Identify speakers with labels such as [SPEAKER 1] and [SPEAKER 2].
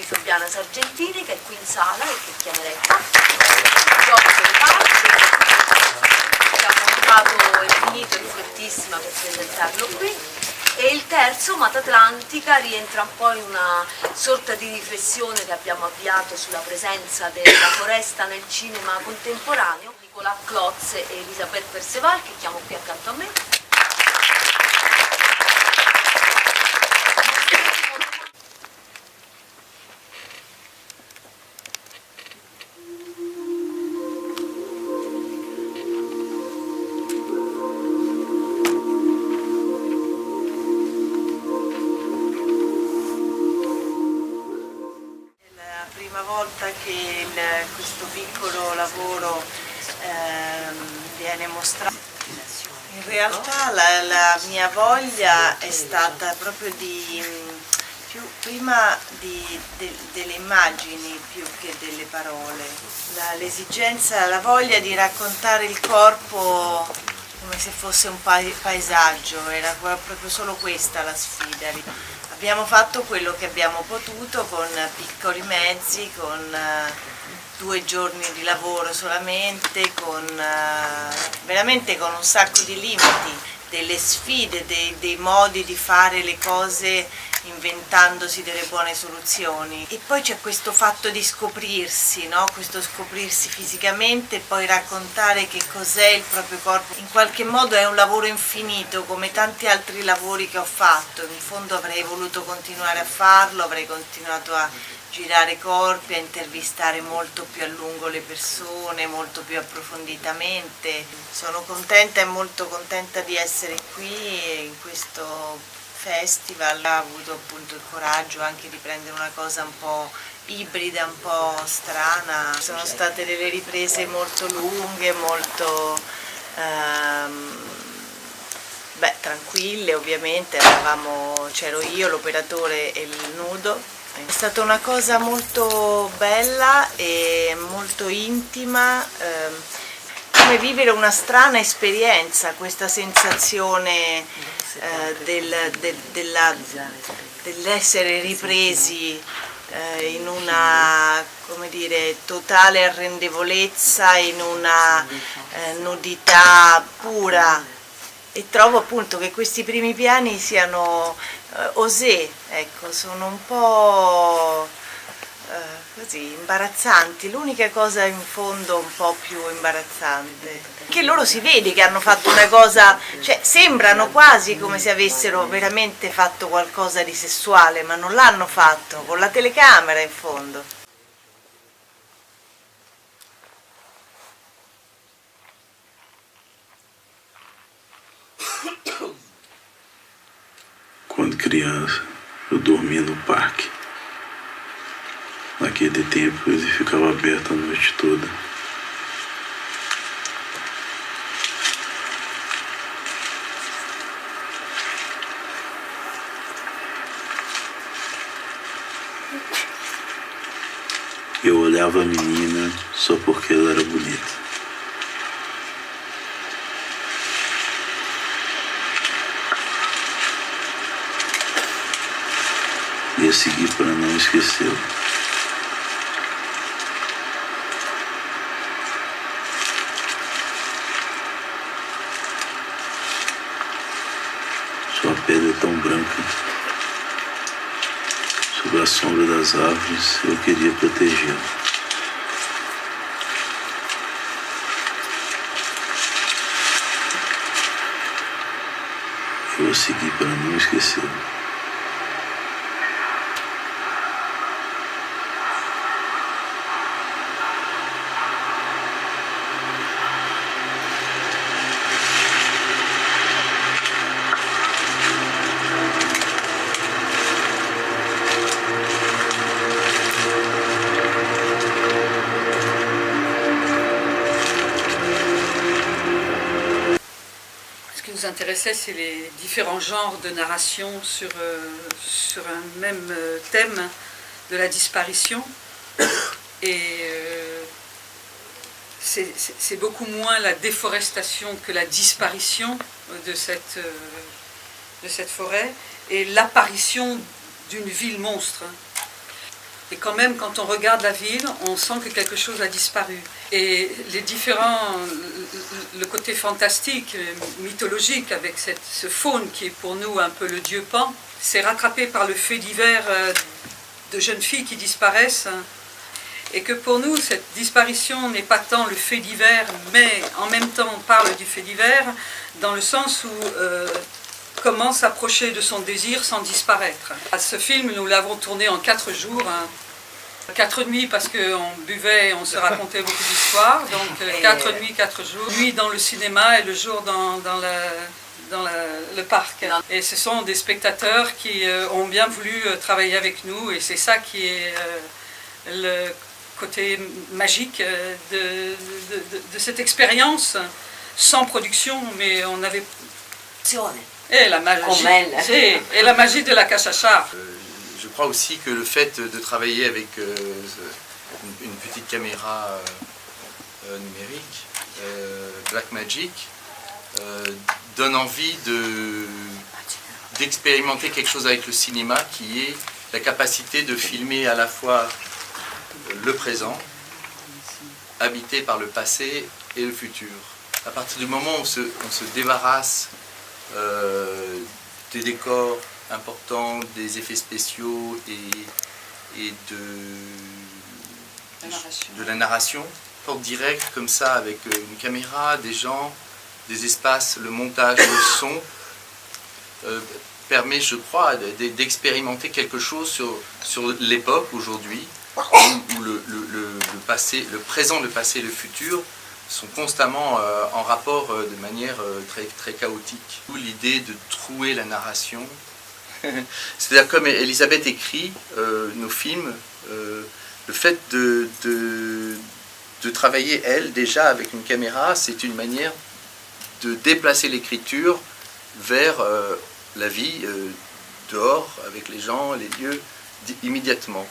[SPEAKER 1] Fabiana Sargentini, che è qui in sala e che chiamerei gioco delle parti, che ha montato e finito in fortissima per presentarlo qui. E il terzo, Matatlantica, rientra un po' in una sorta di riflessione che abbiamo avviato sulla presenza della foresta nel cinema contemporaneo. Nicolas Klotz e Elisabeth Perceval, che chiamo qui accanto a me.
[SPEAKER 2] Che questo piccolo lavoro viene mostrato. In realtà la mia voglia è stata proprio prima delle immagini più che delle parole, l'esigenza, la voglia di raccontare il corpo come se fosse un paesaggio, era proprio solo questa la sfida. Abbiamo fatto quello che abbiamo potuto con piccoli mezzi, con 2 giorni di lavoro solamente, veramente con un sacco di limiti, delle sfide, dei modi di fare le cose inventandosi delle buone soluzioni. E poi c'è questo fatto di scoprirsi, no? Questo scoprirsi fisicamente e poi raccontare che cos'è il proprio corpo. In qualche modo è un lavoro infinito, come tanti altri lavori che ho fatto. In fondo avrei voluto continuare a farlo, avrei continuato a girare corpi, a intervistare molto più a lungo le persone, molto più approfonditamente. Sono contenta e molto contenta di essere qui in questo festival. Ho avuto appunto il coraggio anche di prendere una cosa un po' ibrida, un po' strana. Sono state delle riprese molto lunghe, molto tranquille ovviamente, c'ero io, l'operatore e il nudo. È stata una cosa molto bella e molto intima, come vivere una strana esperienza, questa sensazione dell'essere ripresi in una, come dire, totale arrendevolezza, in una nudità pura. E trovo appunto che questi primi piani siano osé, ecco, sono un po' così imbarazzanti. L'unica cosa in fondo un po' più imbarazzante, che loro si vede che hanno fatto una cosa, cioè sembrano quasi come se avessero veramente fatto qualcosa di sessuale, ma non l'hanno fatto, con la telecamera in fondo.
[SPEAKER 3] Quando criança, eu dormia no parque. Naquele tempo ele ficava aberto a noite toda. Eu olhava a menina só porque ela era bonita. Ia seguir para não esquecê-lo. Sua pele é tão branca. Sob a sombra das árvores, eu queria protegê-lo. Eu a segui para não esquecê-lo.
[SPEAKER 4] nous intéressait, c'est les différents genres de narration sur un même thème de la disparition. Et c'est beaucoup moins la déforestation que la disparition de cette forêt et l'apparition d'une ville monstre. Et quand même, quand on regarde la ville, on sent que quelque chose a disparu. Et le côté fantastique, mythologique, avec ce faune qui est pour nous un peu le dieu Pan, c'est rattrapé par le fait divers de jeunes filles qui disparaissent. Et que pour nous, cette disparition n'est pas tant le fait divers, mais en même temps on parle du fait divers, dans le sens où comment s'approcher de son désir sans disparaître. Ce film, nous l'avons tourné en 4 jours, 4 nuits parce qu'on buvait et on se racontait beaucoup d'histoires, donc 4 nuits, 4 jours. Nuit dans le cinéma et le jour dans le parc. Et ce sont des spectateurs qui ont bien voulu travailler avec nous, et c'est ça qui est le côté magique de cette expérience sans production, mais on avait... Et la magie de la cachacha.
[SPEAKER 5] Je crois aussi que le fait de travailler avec une petite caméra numérique, Blackmagic, donne envie d'expérimenter quelque chose avec le cinéma, qui est la capacité de filmer à la fois le présent, habité par le passé et le futur. À partir du moment où on se débarrasse des décors importants, des effets spéciaux et de la narration, porte direct comme ça, avec une caméra, des gens, des espaces, le montage, le son, permet, je crois, d'expérimenter quelque chose sur l'époque aujourd'hui, où le passé, le présent, le passé et le futur sont constamment en rapport de manière très, très chaotique. L'idée de trouer la narration, c'est-à-dire comme Elisabeth écrit nos films, le fait de travailler, elle, déjà avec une caméra, c'est une manière de déplacer l'écriture vers la vie dehors, avec les gens, les lieux, immédiatement.